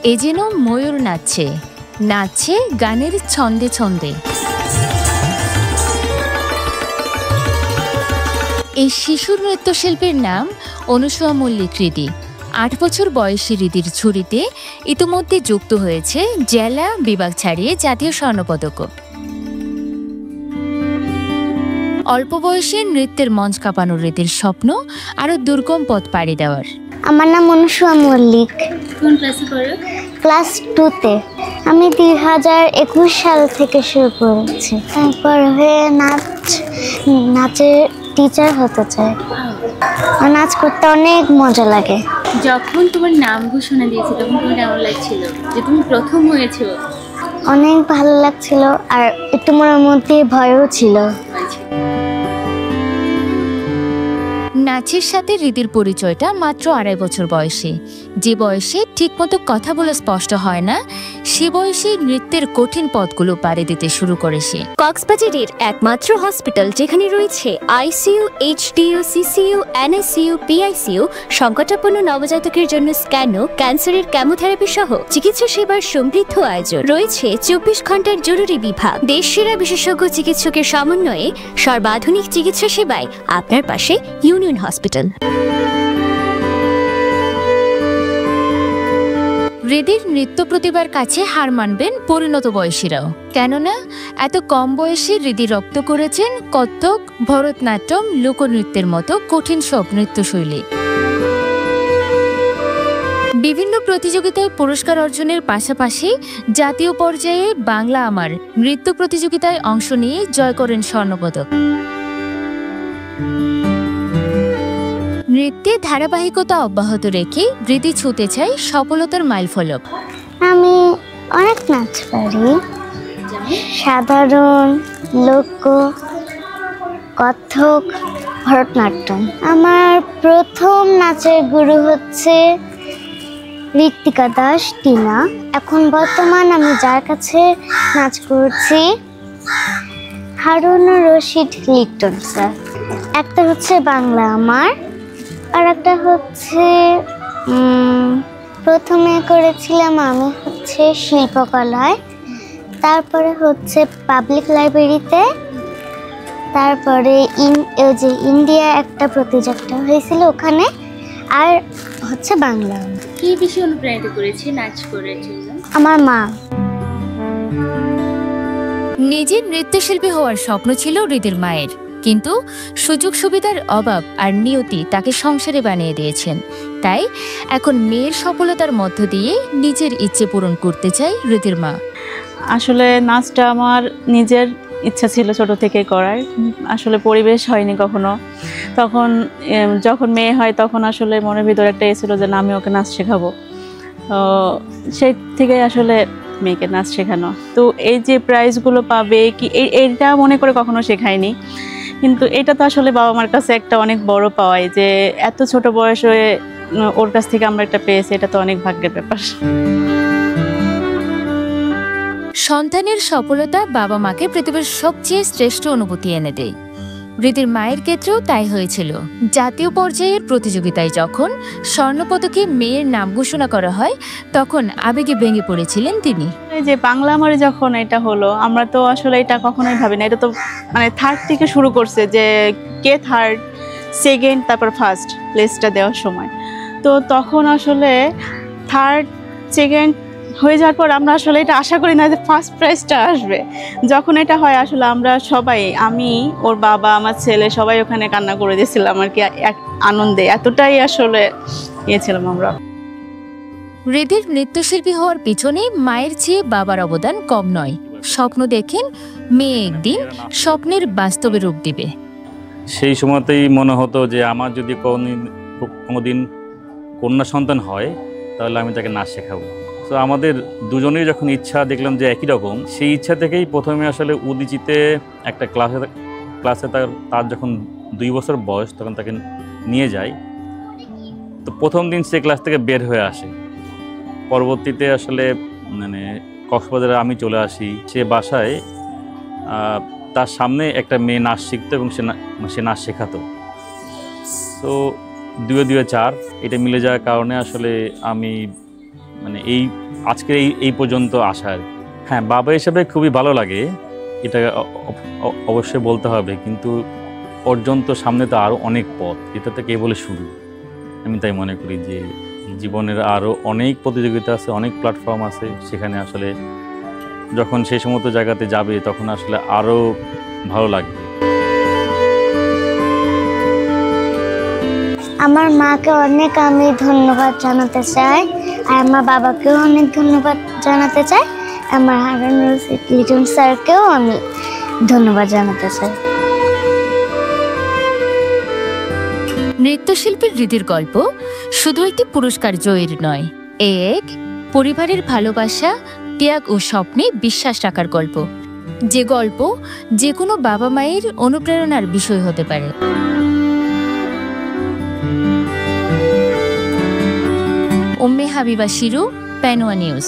এ যেন ময়ূর নাচছে, নাচছে গানের ছন্দে ছন্দে। এই শিশুর নৃত্যশিল্পীর নাম অনুসুয়া মল্লিক রিদি। ৮ বছর বয়সী রিদির ঝুড়িতে ইতিমধ্যে যুক্ত হয়েছে জেলা বিভাগ ছাড়িয়ে জাতীয় স্বর্ণপদকও। অল্প বয়সে নৃত্যের মঞ্চ কাঁপানো রিদির স্বপ্ন আরো দুর্গম পথ পাড়ি দেওয়ার। আমার নাম অনুসুয়া মল্লিক। কোন ক্লাসে পড়ো? ক্লাস 2-তে। আমি 2021 সাল থেকে শুরু করেছি। তারপর হয়ে নাচের টিচার হতে চাই। আর নাচ করতে অনেক মজা লাগে। যখন তোমার নাম ঘোষণা দিয়েছে তখন তোমার কেমন লাগছিল যে তুমি প্রথম হয়েছো? অনেক ভালো লাগছিল, আর একটু মনের মধ্যে ভয়ও ছিল। নাচের সাথে রিদির পরিচয়টা মাত্র 2.5 বছর বয়সে। যে বয়সে ঠিকমতো কথা বলে স্পষ্ট হয় না, সে বয়সে নৃত্যের কঠিন পথগুলো পাড়ি দিতে শুরু করে সে। কক্সবাজারের একমাত্র হসপিটাল যেখানে রয়েছে ICU, HDU, CCU, NICU, PICU, সংকটাপন্ন নবজাতকের জন্য স্ক্যানো, ক্যান্সারের কেমোথেরাপি সহ চিকিৎসা সেবার সমৃদ্ধ আয়োজন। রয়েছে 24 ঘন্টার জরুরি বিভাগ। দেশসেরা বিশেষজ্ঞ চিকিৎসকের সমন্বয়ে সর্বাধুনিক চিকিৎসা সেবায় আপনার পাশে ইউনিয়ন হসপিটাল। রিদির নৃত্য প্রতিভার কাছে হার মানবেন পরিণত বয়সীরাও, কেননা এত কম বয়সে রিদি রপ্ত করেছেন কত্থক, ভরতনাট্যম, লোকনৃত্যের মতো কঠিন সব নৃত্যশৈলী। বিভিন্ন প্রতিযোগিতায় পুরস্কার অর্জনের পাশাপাশি জাতীয় পর্যায়ে বাংলা আমার নৃত্য প্রতিযোগিতায় অংশ নিয়ে জয় করেন স্বর্ণপদক। নৃত্যে ধারাবাহিকতা অব্যাহত রেখে রিদি ছুঁতে চাই সফলতার মাইলফলক। আমি অনেক নাচ পারি, সাধারণ, লোক, কত্থক, ভরতনাট্যম। আমার প্রথম নাচের গুরু হচ্ছে ঋত্বিকা দাস, টিনা। এখন বর্তমান আমি যার কাছে নাচ করছি হারুন রশিদ লিটন স্যার। একটা হচ্ছে বাংলা আমার, আর একটা হচ্ছে প্রথমে করেছিলাম আমি হচ্ছে শিল্পকলায়, তারপরে হচ্ছে পাবলিক লাইব্রেরিতে, তারপরে যে ইন্ডিয়া একটা প্রতিযোগিতা হয়েছিল ওখানে, আর হচ্ছে বাংলা। কি বেশি অনুপ্রাণিত করেছে নাচ করার জন্য? আমার মা। নিজের নৃত্যশিল্পী হওয়ার স্বপ্ন ছিল রিদির মায়ের, কিন্তু সুযোগ সুবিধার অভাব আর নিয়তি তাকে সংসারে বানিয়ে দিয়েছেন। তাই এখন মেয়ের সফলতার মধ্য দিয়ে নিজের ইচ্ছে পূরণ করতে চায় রিদির মা। আসলে নাচটা আমার নিজের ইচ্ছা ছিল ছোট থেকে করার, আসলে পরিবেশ হয়নি কখনো। তখন যখন মেয়ে হয় তখন আসলে মনের ভিতরে একটা এসেছিল যে না, আমি ওকে নাচ শেখাবো। সেই থেকে আসলে মেয়েকে নাচ শেখানো। তো এই যে প্রাইজগুলো পাবে কি, এইটা মনে করে কখনো শেখায়নি, কিন্তু এটা তো আসলে বাবা মার কাছে একটা অনেক বড় পাওয়াই, যে এত ছোট বয়সে ওর কাছ থেকে আমরা একটা পেয়েছি, এটা তো অনেক ভাগ্যের ব্যাপার। সন্তানের সফলতা বাবা মাকে পৃথিবীর সবচেয়ে শ্রেষ্ঠ অনুভূতি এনে দেয়। রিদির মায়ের ক্ষেত্রেও তাই হয়েছিল। জাতীয় পর্যায়ের প্রতিযোগিতায় যখন স্বর্ণপদকে মেয়ের নাম ঘোষণা করা হয় তখন আবেগে ভেঙে পড়েছিলেন তিনি। যে বাংলা আমারে যখন এটা হলো, আমরা তো আসলে এটা কখনোই ভাবি না। এটা তো মানে থার্ড থেকে শুরু করছে, যে কে থার্ড, সেকেন্ড, তারপর ফার্স্ট প্লেসটা দেওয়ার সময়। তো তখন আসলে থার্ড, সেকেন্ড হয়ে যাওয়ার পর আমরা আসলে এটা আশা করি না যে ফার্স্ট প্রাইজটা আসবে। যখন এটা হয় আসলে আমরা সবাই, আমি, ওর বাবা, আমার ছেলে, সবাই ওখানে কান্না করে দিয়েছিলাম আর কি, আনন্দে এতটাই আসলে ছিলাম আমরা। রিদির নৃত্যশিল্পী হওয়ার পিছনে মায়ের চেয়ে বাবার অবদান কম নয়। স্বপ্ন দেখেন মেয়ে একদিন স্বপ্নের বাস্তবে রূপ দিবে। সেই সময়তেই মনে হতো যে আমার যদি কোনোদিন কন্যা সন্তান হয় তাহলে আমি তাকে নাচ শেখাবো। তো আমাদের দুজনেই যখন ইচ্ছা দেখলাম যে একই রকম, সেই ইচ্ছা থেকেই প্রথমে আসলে উদীচিতে একটা ক্লাসে তার যখন 2 বছর বয়স তখন তাকে নিয়ে যাই। তো প্রথম দিন সে ক্লাস থেকে বের হয়ে আসে। পরবর্তীতে আসলে মানে কক্সবাজারে আমি চলে আসি। সে বাসায় তার সামনে একটা মেয়ে নাচ শিখতো এবং সে নাচ শেখাতো। তো 2 2 4 এটা মিলে যাওয়ার কারণে আসলে আমি মানে এই আজকে এই পর্যন্ত আসার। হ্যাঁ, বাবা হিসেবে খুবই ভালো লাগে, এটা অবশ্যই বলতে হবে, কিন্তু অর্জন তো সামনে তো আরও অনেক পথ, এটা তো কেবল শুরু। আমি তাই মনে করি যে জীবনের আরও অনেক প্রতিযোগিতা আছে, অনেক প্ল্যাটফর্ম আছে, সেখানে আসলে যখন সেই সমস্ত জায়গাতে যাবে তখন আসলে আরও ভালো লাগবে। আমার মাকে অনেক আমি ধন্যবাদ জানাতে চাই, আর আমার বাবাকেও অনেক ধন্যবাদ জানাতে চাই, আমার হারানুর লিটন স্যারকেও আমি ধন্যবাদ জানাতে চাই। নৃত্যশিল্পী হৃদির গল্প শুধু একটি পুরস্কার জয়ের নয়, এক পরিবারের ভালোবাসা, ত্যাগ ও স্বপ্নে বিশ্বাস রাখার গল্প, যে গল্প যে কোনো বাবা মায়ের অনুপ্রেরণার বিষয় হতে পারে। উম্মে হাবিবা শিরু, পেনোয়া নিউজ।